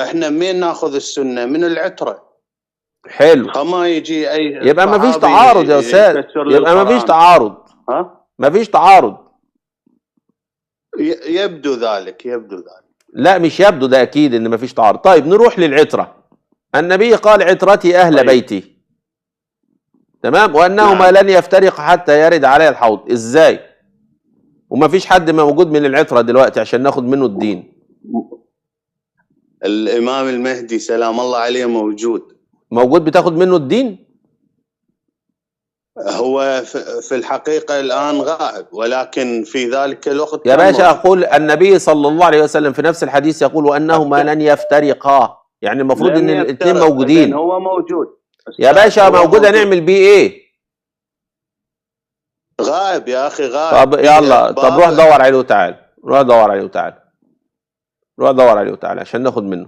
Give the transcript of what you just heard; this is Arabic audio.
احنا منين ناخذ السنة؟ من العترة. حلو، فما يجي اي يبقى ما فيش صحابي تعارض يا استاذ، يفسر لي يبقى ما فيش القرآن. تعارض، ها؟ ما فيش تعارض. يبدو ذلك، يبدو ذلك. لا مش يبدو، ده اكيد ان ما فيش تعارض. طيب نروح للعترة. النبي قال عترتي اهل طيب. بيتي، تمام، وانهما نعم. لن يفترق حتى يرد علي الحوض. ازاي وما فيش حد موجود من العترة دلوقتي عشان ناخد منه الدين؟ الإمام المهدي سلام الله عليه موجود. موجود بتاخد منه الدين؟ هو في الحقيقة الآن غائب، ولكن في ذلك الوقت يا كان باشا موجود. أقول النبي صلى الله عليه وسلم في نفس الحديث يقول وأنهما لن يفترقا، يعني المفروض إن الاثنين موجودين. هو موجود يا باشا، موجود هنعمل بيه إيه؟ غائب يا أخي، غائب. طب يلا، طب روح دور عليه وتعال، روح دور عليه وتعال، روح دور عليه وتعال عشان ناخد منه.